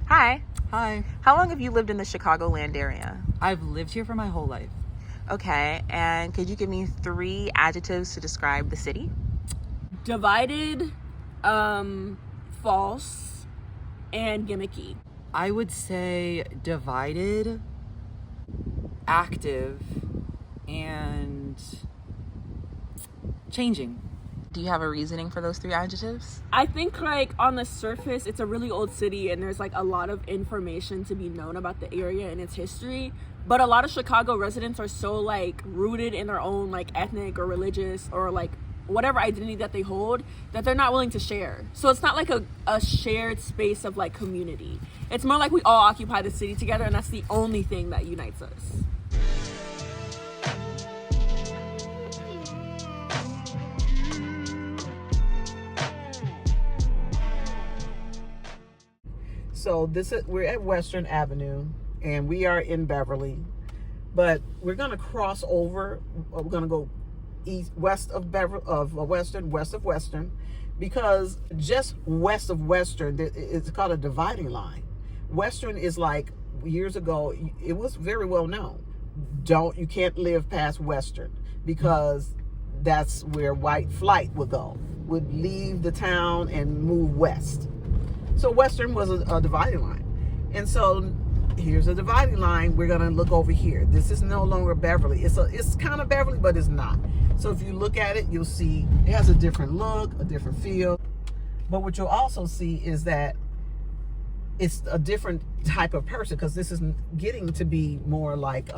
Hi. Hi. How long have you lived in the Chicagoland area? I've lived here for my whole life. Okay, and could you give me 3 adjectives to describe the city? Divided, false, and gimmicky. I would say divided, active, and changing. Do you have a reasoning for those 3 adjectives? I think like on the surface, it's a really old city and there's like a lot of information to be known about the area and its history. But a lot of Chicago residents are so like rooted in their own like ethnic or religious or like whatever identity that they hold that they're not willing to share. So it's not like a shared space of like community. It's more like we all occupy the city together and that's the only thing that unites us. So we're at Western Avenue and we are in Beverly, but we're going to cross over. We're going to go west of Western, because just west of Western, it's called a dividing line. Western is like, years ago, it was very well known. You can't live past Western because that's where white flight would leave the town and move west. So Western was a dividing line. And so here's a dividing line. We're going to look over here. This is no longer Beverly. It's kind of Beverly, but it's not. So if you look at it, you'll see it has a different look, a different feel. But what you'll also see is that it's a different type of person, because this is getting to be more like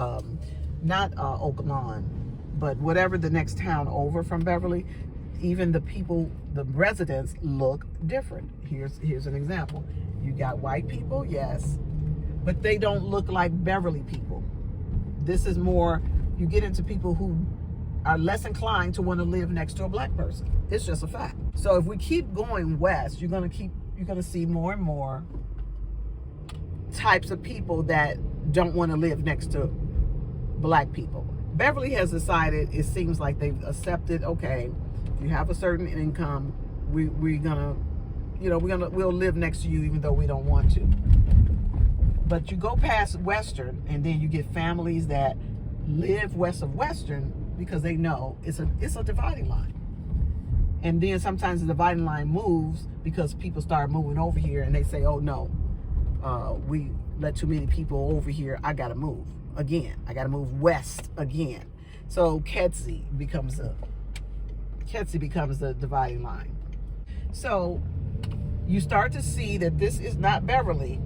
not Oakland, but whatever the next town over from Beverly. Even the people, the residents look different. Here's an example. You got white people, yes, but they don't look like Beverly people. This is more, you get into people who are less inclined to want to live next to a black person. It's just a fact. So if we keep going west, you're gonna see more and more types of people that don't want to live next to black people. Beverly has decided, it seems like they've accepted, okay, you have a certain income, we'll live next to you even though we don't want to. But you go past Western and then you get families that live west of Western because they know it's a dividing line. And then sometimes the dividing line moves because people start moving over here and they say, oh no, we let too many people over here, I gotta move again. I gotta move west again. So Kedzie becomes the dividing line. So you start to see that this is not Beverly,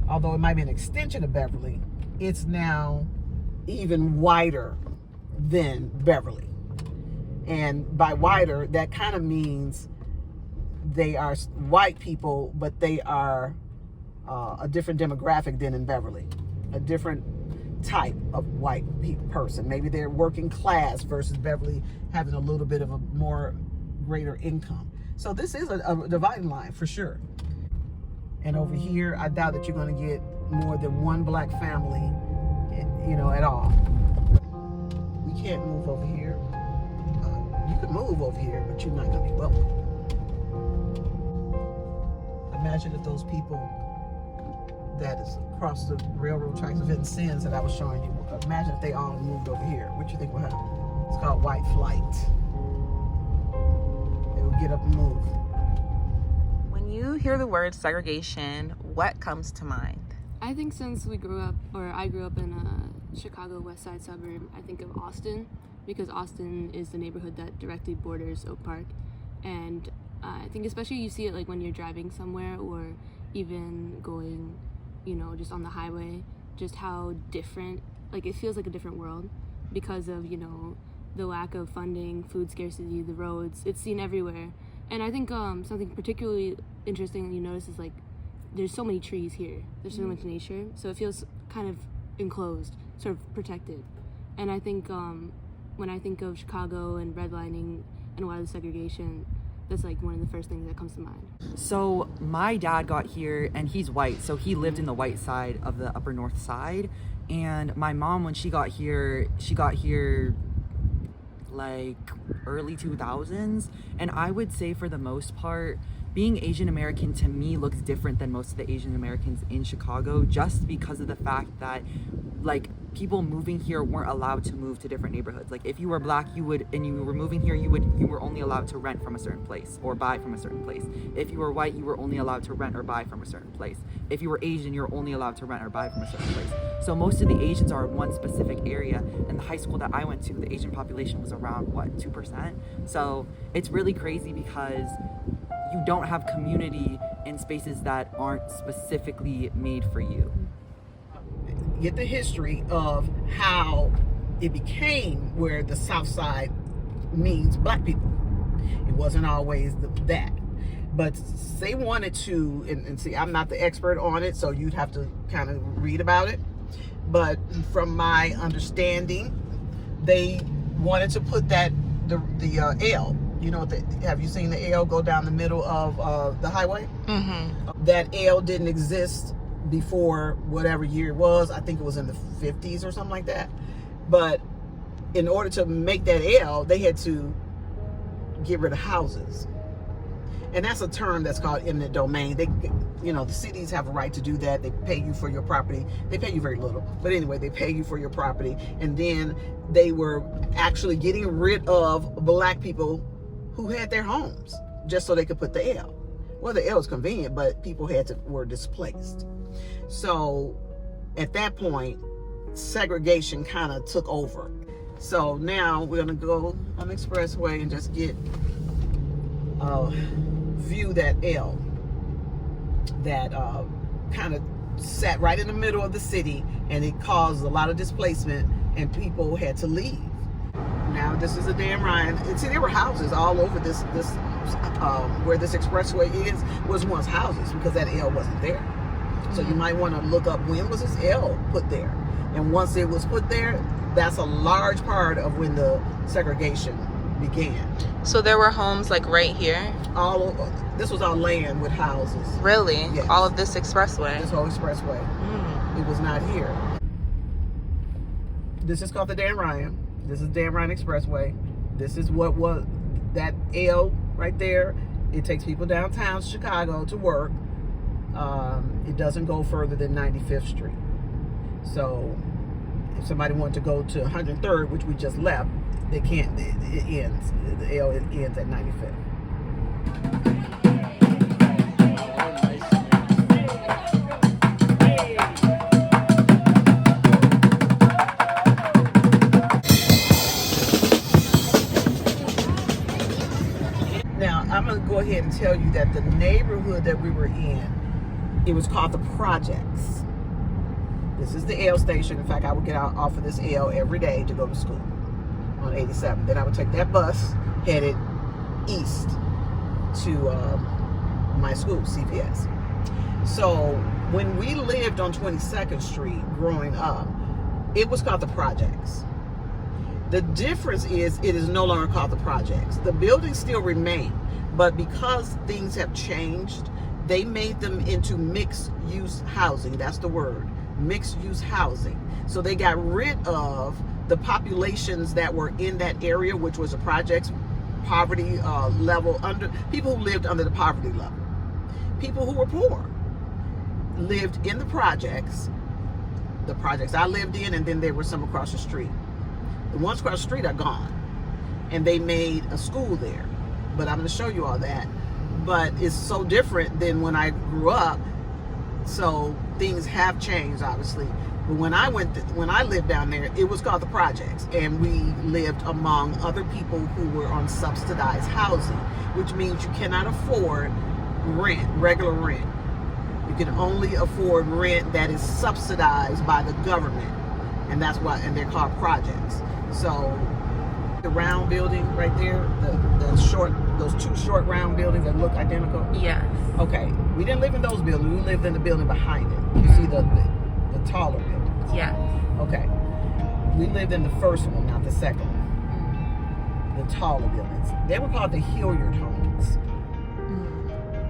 although it might be an extension of Beverly. It's now even wider than Beverly. And by wider, that kind of means they are white people, but they are a different demographic than in Beverly, a different type of white person. Maybe they're working class versus Beverly having a little bit of a more greater income. So this is a dividing line for sure. And over here, I doubt that you're going to get more than one black family, at all. We can't move over here. You can move over here, but you're not going to be welcome. Imagine if those people that is across the railroad tracks of Vincennes that I was showing you, imagine if they all moved over here. What you think will happen? It's called white flight. They will get up and move. When you hear the word segregation, what comes to mind? I think since I grew up in a Chicago West Side suburb, I think of Austin, because Austin is the neighborhood that directly borders Oak Park. And I think especially you see it like when you're driving somewhere or even going, just on the highway, just how different, like it feels like a different world because of, the lack of funding, food scarcity, the roads. It's seen everywhere. And I think something particularly interesting that you notice is like there's so many trees here. There's so much nature. So it feels kind of enclosed, sort of protected. And I think when I think of Chicago and redlining and a lot of the segregation, that's like one of the first things that comes to mind. So my dad got here and he's white, so he lived in the white side of the Upper North Side. And my mom, when she got here like early 2000s. And I would say for the most part, being Asian American to me looks different than most of the Asian Americans in Chicago, just because of the fact that like people moving here weren't allowed to move to different neighborhoods. Like if you were black, you were moving here, you were only allowed to rent from a certain place or buy from a certain place. If you were white, you were only allowed to rent or buy from a certain place. If you were Asian, you were only allowed to rent or buy from a certain place. So most of the Asians are in one specific area, and the high school that I went to, the Asian population was around 2%. So it's really crazy because you don't have community in spaces that aren't specifically made for you. Get the history of how it became where the South Side means black people. It wasn't always that. But they wanted to, and see, I'm not the expert on it, so you'd have to kind of read about it. But from my understanding, they wanted to put the L. You know, have you seen the L go down the middle of the highway? Mm-hmm. That L didn't exist before whatever year it was. I think it was in the 50s or something like that. But in order to make that L, they had to get rid of houses. And that's a term that's called eminent domain. The cities have a right to do that. They pay you for your property. They pay you very little. But anyway, they pay you for your property. And then they were actually getting rid of black people who had their homes just so they could put the L. Well, the L was convenient, but people were displaced. So at that point, segregation kind of took over. So now we're going to go on the expressway and just view that L that kind of sat right in the middle of the city, and it caused a lot of displacement, and people had to leave. Now this is a Dan Ryan. And see, there were houses all over this where this expressway was once houses, because that L wasn't there. So you might want to look up, when was this L put there? And once it was put there, that's a large part of when the segregation began. So there were homes like right here? This was all land with houses. Really? Yes. All of this expressway? This whole expressway. It was not here. This is called the Dan Ryan. This is Dan Ryan Expressway. This is what was that L right there. It takes people downtown Chicago to work. It doesn't go further than 95th Street. So if somebody wanted to go to 103rd, which we just left, they can't. It ends. The L ends at 95th. Now, I'm going to go ahead and tell you that the neighborhood that we were in, it was called the Projects. This is the L station. In fact, I would get out off of this L every day to go to school on 87. Then I would take that bus headed east to my school, CPS. So when we lived on 22nd Street growing up, it was called the Projects. The difference is it is no longer called the Projects. The buildings still remain, but because things have changed, they made them into mixed-use housing. That's the word, mixed-use housing. So they got rid of the populations that were in that area, which was the projects poverty level, under people who lived under the poverty level. People who were poor lived in the projects I lived in, and then there were some across the street. The ones across the street are gone, and they made a school there. But I'm going to show you all that. But it's so different than when I grew up. So things have changed, obviously. But when I lived down there, it was called the Projects, and we lived among other people who were on subsidized housing, which means you cannot afford rent, regular rent. You can only afford rent that is subsidized by the government, and that's why. And they're called projects. So the round building right there, those two short round buildings that look identical. Yes. Okay, we didn't live in those buildings. We lived in the building behind it. You see the taller buildings. Yeah. Okay. We lived in the first one, not the second one. The taller buildings. They were called the Hilliard homes.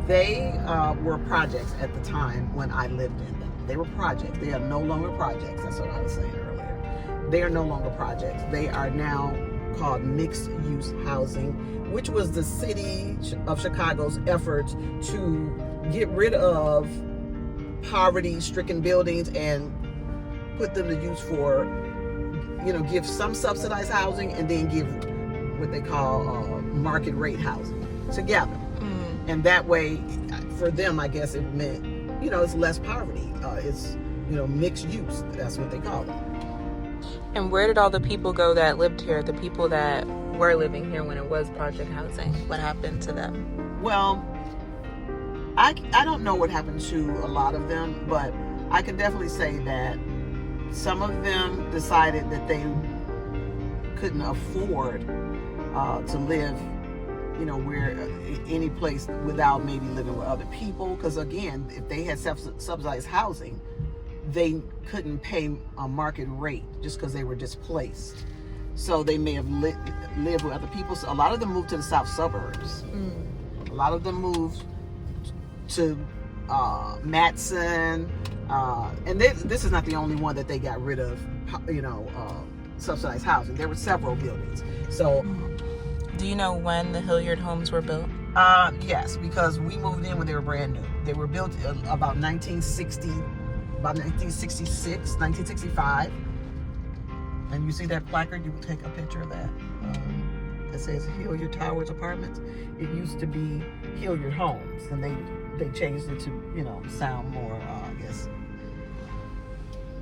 They were projects at the time when I lived in them. They were projects. They are no longer projects. That's what I was saying earlier. They are no longer projects. They are now called mixed use housing, which was the city of Chicago's effort to get rid of poverty-stricken buildings and put them to use for, give some subsidized housing and then give what they call market rate housing together. And that way, for them, I guess it meant, it's less poverty. It's, mixed use. That's what they call it. And where did all the people go that lived here? The people that were living here when it was project housing? What happened to them? Well, I don't know what happened to a lot of them, but I can definitely say that some of them decided that they couldn't afford to live, where any place without maybe living with other people. Because again, if they had subsidized housing, they couldn't pay a market rate just because they were displaced. So they may have lived with other people. So a lot of them moved to the south suburbs. A lot of them moved to Matson, and this is not the only one that they got rid of, subsidized housing. There were several buildings. So, do you know when the Hilliard homes were built? Yes, because we moved in when they were brand new. They were built about 1960, about 1966, 1965. And you see that placard? You can take a picture of that. That says Hilliard Towers Apartments. It used to be Hilliard Homes, and they changed it to, sound more, I guess,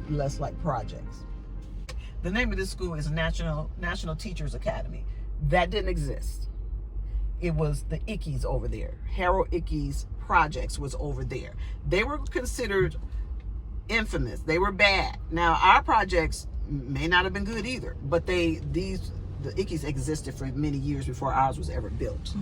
less like projects. The name of this school is National Teachers Academy. That didn't exist. It was the Ickeys over there. Harold Ickeys Projects was over there. They were considered infamous. They were bad. Now, our projects may not have been good either, but the Ickeys existed for many years before ours was ever built.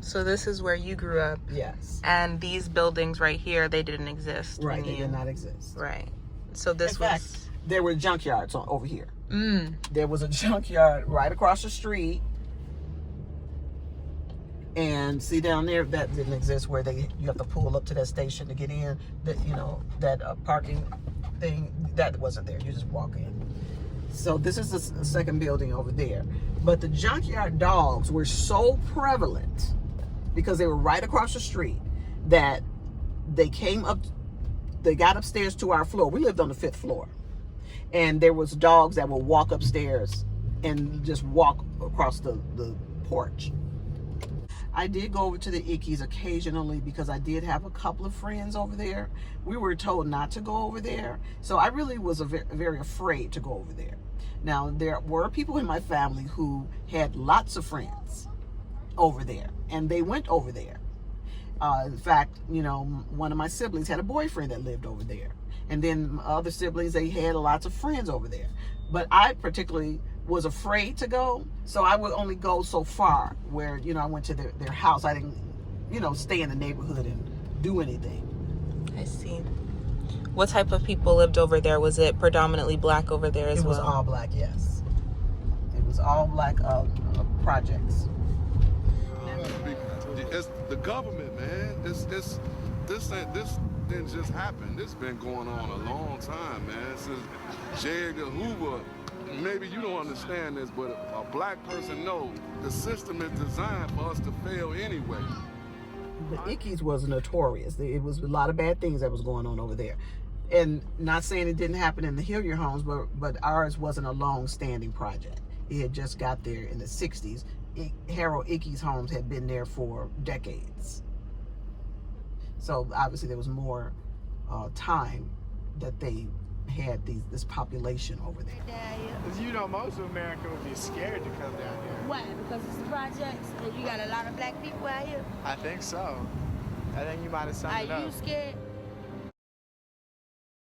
So this is where you grew up. Yes. And these buildings right here, they didn't exist. Right, they did not exist. Right. So this In fact, there were junkyards over here. There was a junkyard right across the street. And see down there, that didn't exist, where you have to pull up to that station to get in. That parking thing, that wasn't there. You just walk in. So this is the second building over there. But the junkyard dogs were so prevalent because they were right across the street that they got upstairs to our floor. We lived on the 5th floor. And there was dogs that would walk upstairs and just walk across the porch. I did go over to the Ickeys occasionally because I did have a couple of friends over there. We were told not to go over there. So I really was very afraid to go over there. Now, there were people in my family who had lots of friends over there, and they went over there. In fact, one of my siblings had a boyfriend that lived over there. And then other siblings, they had lots of friends over there. But I particularly was afraid to go, so I would only go so far where, I went to their house. I didn't, stay in the neighborhood and do anything. I see. What type of people lived over there? Was it predominantly black over there as well? It was all black, yes. It was all black projects. It's the government, man. This didn't just happen. This been going on a long time, man. Since J. Edgar Hoover. Maybe you don't understand this, but a black person knows the system is designed for us to fail anyway. The Ickeys was notorious. It was a lot of bad things that was going on over there. And not saying it didn't happen in the Hilliard homes, but ours wasn't a long-standing project. It had just got there in the 60s. Harold Ickeys homes had been there for decades. So obviously there was more time that they had this population over there. Because most of America would be scared to come down here. Why? Because it's projects and you got a lot of black people out here? I think so. I think you might have summed it up. Are you scared?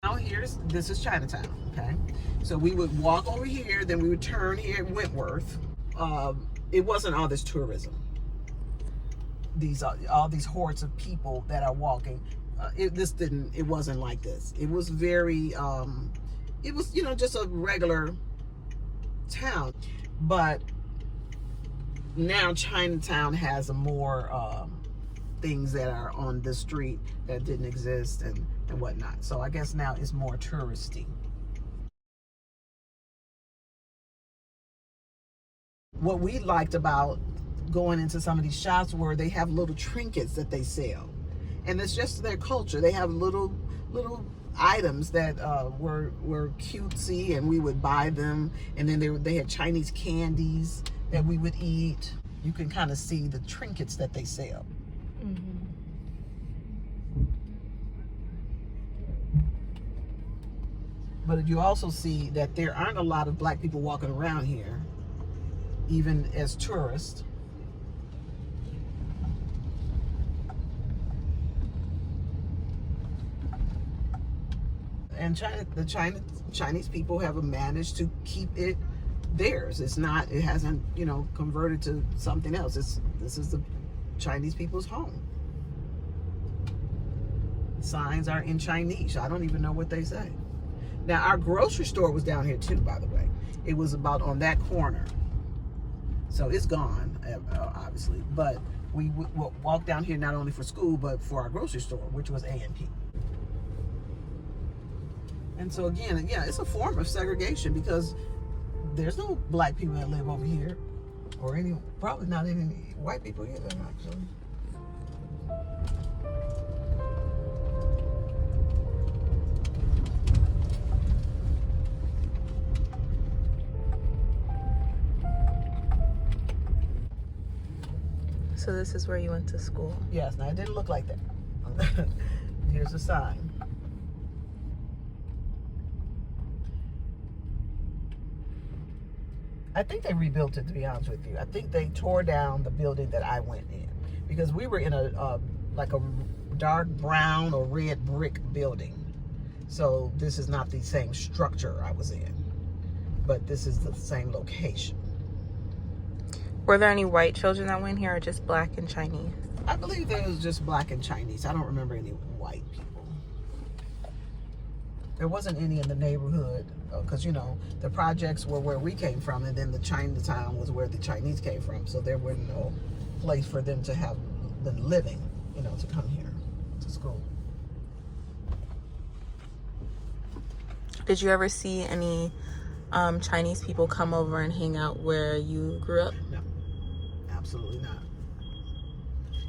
Now this is Chinatown, okay? So we would walk over here, then we would turn here at Wentworth. It wasn't all this tourism. All these hordes of people that are walking. It wasn't like this. It was very, it was, just a regular town. But now Chinatown has more things that are on the street that didn't exist and whatnot. So I guess now it's more touristy. what we liked about going into some of these shops were they have little trinkets that they sell, and it's just their culture. They have little items that were cutesy, and we would buy them. And then they had Chinese candies that we would eat. You can kind of see the trinkets that they sell. Mm-hmm. But you also see that there aren't a lot of black people walking around here, even as tourists. And Chinese people have managed to keep it theirs. It hasn't, converted to something else. This is the Chinese people's home. Signs are in Chinese. I don't even know what they say. Now, our grocery store was down here too, by the way. It was about on that corner. So it's gone, obviously. But we walked down here not only for school, but for our grocery store, which was A&P. And so again, yeah, it's a form of segregation because there's no black people that live over here, or probably not any white people either, actually. So this is where you went to school? Yes, now it didn't look like that. Here's the sign. I think they rebuilt it, to be honest with you. I think they tore down the building that I went in, because we were in a dark brown or red brick building. So this is not the same structure I was in, but this is the same location. Were there any white children that went here, or just black and Chinese? I believe there was just black and Chinese. I don't remember any white people. There wasn't any in the neighborhood, because the projects were where we came from, and then the Chinatown was where the Chinese came from. So there was no place for them to have been living, to come here to school. Did you ever see any Chinese people come over and hang out where you grew up? No, absolutely not.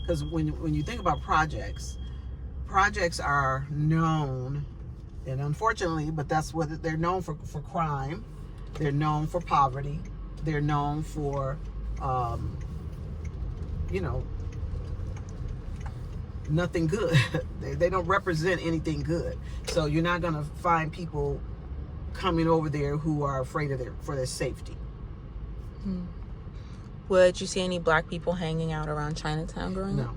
Because when you think about projects are known, and unfortunately, but that's what they're known for crime. They're known for poverty. They're known for, nothing good. They don't represent anything good. So you're not going to find people coming over there who are afraid of for their safety. Would you see any black people hanging out around Chinatown growing up? No.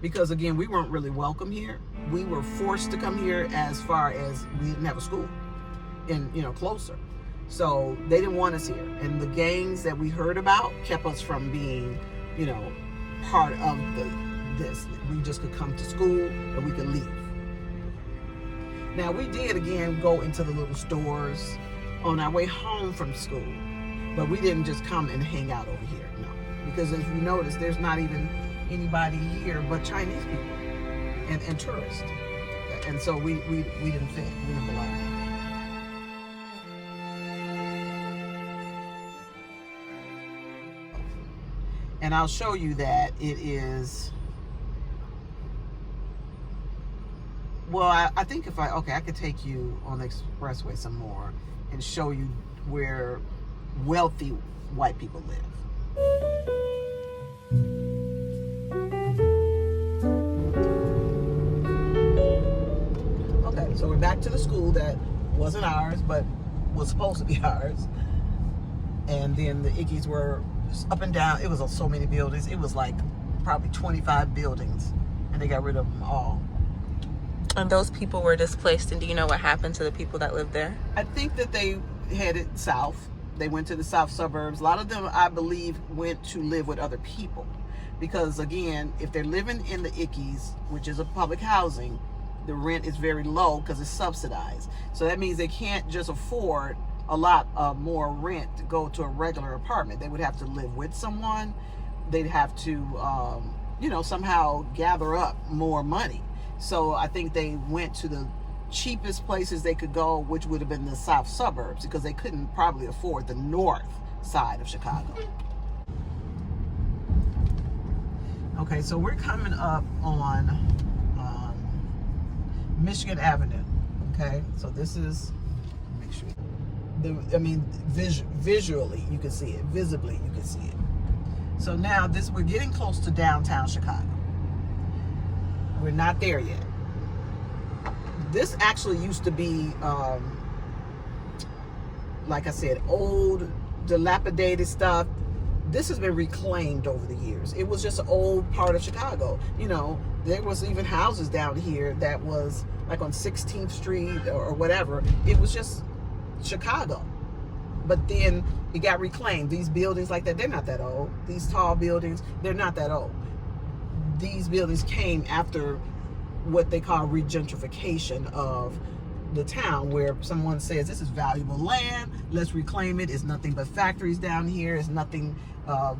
Because again, we weren't really welcome here. We were forced to come here as far as we didn't have a school and, closer. So they didn't want us here. And the gangs that we heard about kept us from being, part of this. We just could come to school and we could leave. Now we did again go into the little stores on our way home from school, but we didn't just come and hang out over here, no. Because as you notice, there's not even anybody here but Chinese people and tourists. And so we didn't fit, we didn't belong. And I'll show you that it is, well, I think I could take you on the expressway some more and show you where wealthy white people live. Okay, so we're back to the school that wasn't ours, but was supposed to be ours. And then the Ickies were up and down. It was so many buildings. It was like probably 25 buildings, and they got rid of them all. And those people were displaced, and do you know what happened to the people that lived there? I think that they headed south. They went to the south suburbs. A lot of them, I believe, went to live with other people. Because again, if they're living in the Ickies, which is a public housing, the rent is very low because it's subsidized. So that means they can't just afford a lot more rent to go to a regular apartment. They would have to live with someone. They'd have to, somehow gather up more money. So I think they went to the cheapest places they could go, which would have been the south suburbs, because they couldn't probably afford the north side of Chicago. Okay, so we're coming up on Michigan Avenue. Okay, so this is, make sure, visually you can see it, visibly you can see it. So now we're getting close to downtown Chicago. We're not there yet. This actually used to be, like I said, old, dilapidated stuff. This has been reclaimed over the years. It was just an old part of Chicago. You know, there was even houses down here that was like on 16th Street or whatever. It was just Chicago. But then it got reclaimed. These buildings like that, they're not that old. These tall buildings, they're not that old. These buildings came after what they call regentrification of the town, where someone says this is valuable land, let's reclaim it. It's nothing but factories down here. It's nothing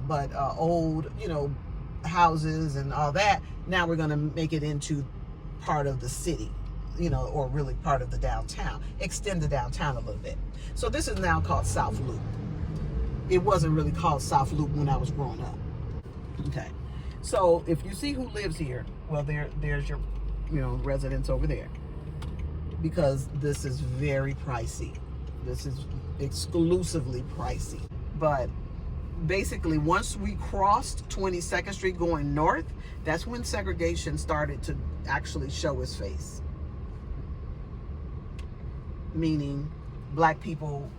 but old, you know, houses and all that. Now we're going to make it into part of the city, you know, or really part of the downtown, extend the downtown a little bit. So this is now called South Loop. It wasn't really called South Loop when I was growing up. Okay, so if you see who lives here, well, there's your, you know, residents over there, because this is very pricey. This is exclusively pricey. But basically, once we crossed 22nd Street going north, that's when segregation started to actually show its face. Meaning, black people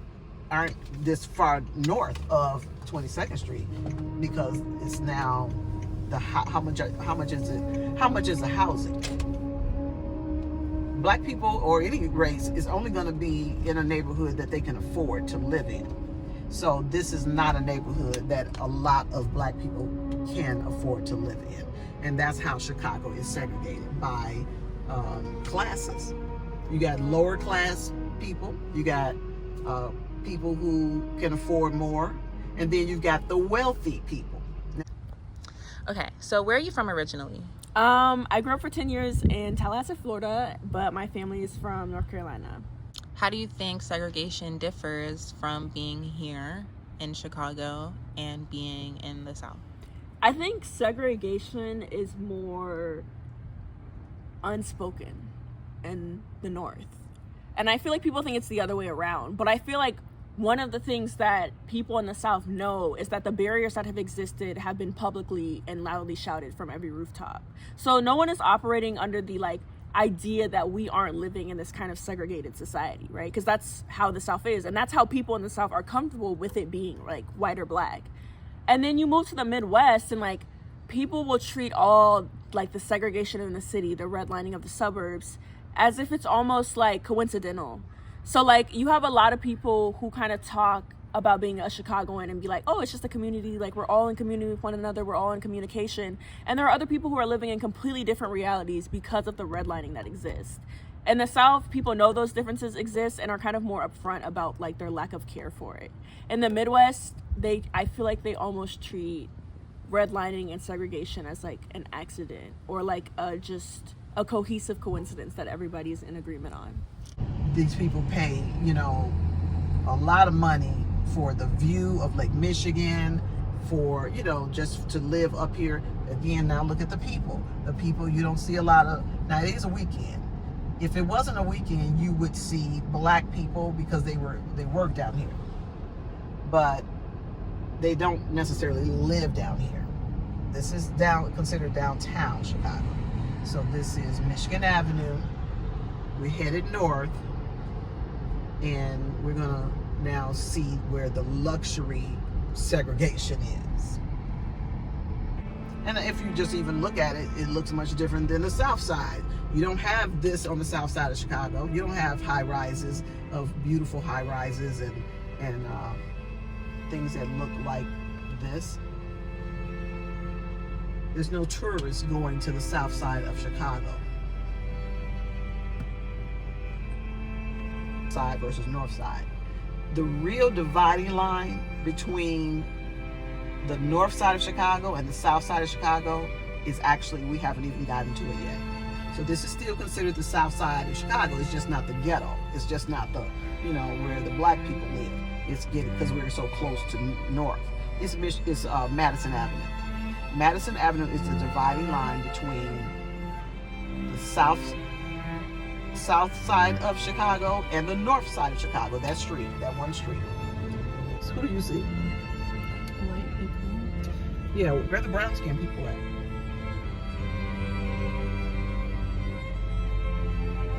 aren't this far north of 22nd Street, because it's now how much is the housing? Black people or any race is only going to be in a neighborhood that they can afford to live in. So this is not a neighborhood that a lot of black people can afford to live in. And that's how Chicago is segregated by classes. You got lower class people, you got people who can afford more, and then you've got the wealthy people. Okay, so where are you from originally? I grew up for 10 years in Tallahassee, Florida, but my family is from North Carolina. How do you think segregation differs from being here in Chicago and being in the South? I think segregation is more unspoken in the North. And I feel like people think it's the other way around. But I feel like one of the things that people in the South know is that the barriers that have existed have been publicly and loudly shouted from every rooftop. So no one is operating under the idea that we aren't living in this kind of segregated society, right? Because that's how the South is. And that's how people in the South are comfortable with it being like white or black. And then you move to the Midwest and people will treat all the segregation in the city, the redlining of the suburbs, as if it's almost coincidental. So you have a lot of people who kind of talk about being a Chicagoan and be like, oh, it's just a community, we're all in community with one another, we're all in communication. And there are other people who are living in completely different realities because of the redlining that exists. In the South, people know those differences exist and are kind of more upfront about their lack of care for it. In the Midwest, I feel like they almost treat redlining and segregation as an accident or just a cohesive coincidence that everybody's in agreement on. These people pay, a lot of money for the view of Lake Michigan, for, just to live up here. Again, now look at the people. The people you don't see a lot of. Now, it is a weekend. If it wasn't a weekend, you would see black people because they work down here. But they don't necessarily live down here. This is considered downtown Chicago. So this is Michigan Avenue. We're headed north, and we're gonna now see where the luxury segregation is. And if you just even look at it, it looks much different than the South Side. You don't have this on the South Side of Chicago. You don't have high rises of beautiful high rises and things that look like this. There's no tourists going to the South Side of Chicago. Side versus North Side. The real dividing line between the North Side of Chicago and the South Side of Chicago is actually, we haven't even gotten to it yet. So this is still considered the South Side of Chicago. It's just not the ghetto. It's just not the, where the black people live. It's because we're so close to north. It's Madison Avenue. Madison Avenue is the dividing line between the south side of Chicago and the north side of Chicago. That street, that one street. So who do you see? White people. Yeah, where are the brown skinned people at?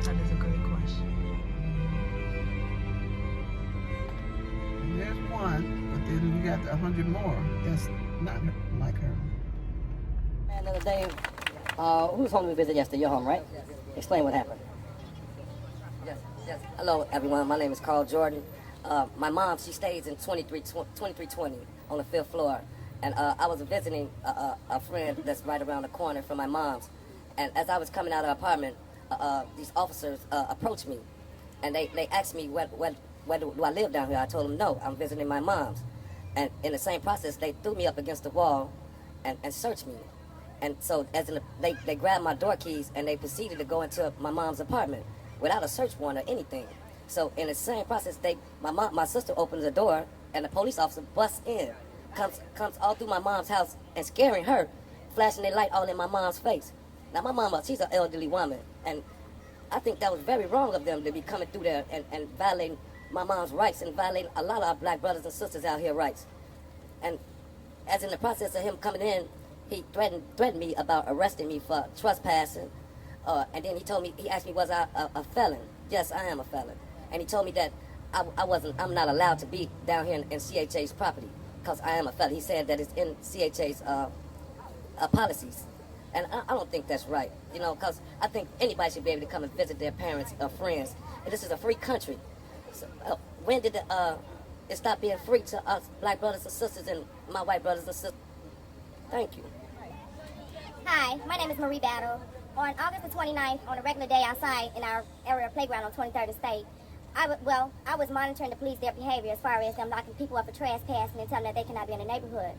That is a great question. And there's one, but then you got 100 more. That's not like her. Man, the other day, who was home to visit yesterday? You're home, right? Explain what happened. Yes. Hello, everyone. My name is Carl Jordan. My mom, she stays in 2320 on the 5th floor. And I was visiting a friend that's right around the corner from my mom's. And as I was coming out of the apartment, these officers approached me. And they asked me, where do I live down here? I told them, no, I'm visiting my mom's. And in the same process, they threw me up against the wall and searched me. And so they grabbed my door keys and they proceeded to go into my mom's apartment without a search warrant or anything. So in the same process, my sister opens the door and the police officer busts in, comes all through my mom's house and scaring her, flashing their light all in my mom's face. Now my mama, she's an elderly woman, and I think that was very wrong of them to be coming through there and violating my mom's rights and violating a lot of our black brothers and sisters out here rights. And as in the process of him coming in, he threatened me about arresting me for trespassing. And then he asked me, was I a felon? Yes, I am a felon. And he told me that I'm not allowed to be down here in CHA's property because I am a felon. He said that it's in CHA's policies. And I don't think that's right, because I think anybody should be able to come and visit their parents or friends. And this is a free country. So, when did it stop being free to us black brothers and sisters and my white brothers and sisters? Thank you. Hi, my name is Marie Battle. On August the 29th, on a regular day outside in our area playground on 23rd and State, I was monitoring the police, their behavior as far as them locking people up for trespassing and telling them that they cannot be in the neighborhood.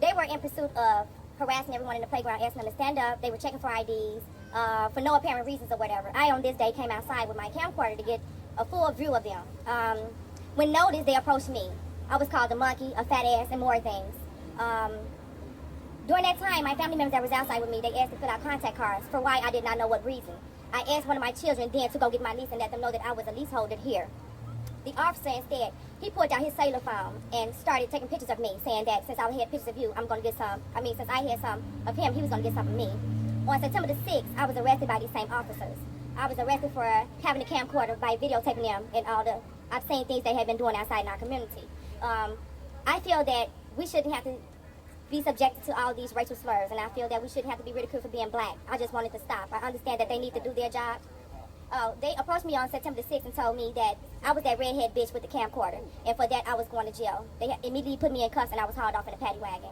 They were in pursuit of harassing everyone in the playground, asking them to stand up. They were checking for IDs for no apparent reasons or whatever. I, on this day, came outside with my camcorder to get a full view of them. When noticed, they approached me. I was called a monkey, a fat ass, and more things. During that time, my family members that was outside with me, they asked to fill out contact cards for why I did not know what reason. I asked one of my children then to go get my lease and let them know that I was a leaseholder here. The officer instead, he pulled out his cellular phone and started taking pictures of me, saying that since I had pictures of you, I'm going to get some. Since I had some of him, he was going to get some of me. On September the 6th, I was arrested by these same officers. I was arrested for having a camcorder by videotaping them and all the obscene things they had been doing outside in our community. I feel that we shouldn't have to be subjected to all these racial slurs, and I feel that we shouldn't have to be ridiculed for being black. I just wanted to stop. I understand that they need to do their job. They approached me on September the 6th and told me that I was that redhead bitch with the camcorder, and for that I was going to jail. They immediately put me in cuffs and I was hauled off in a paddy wagon.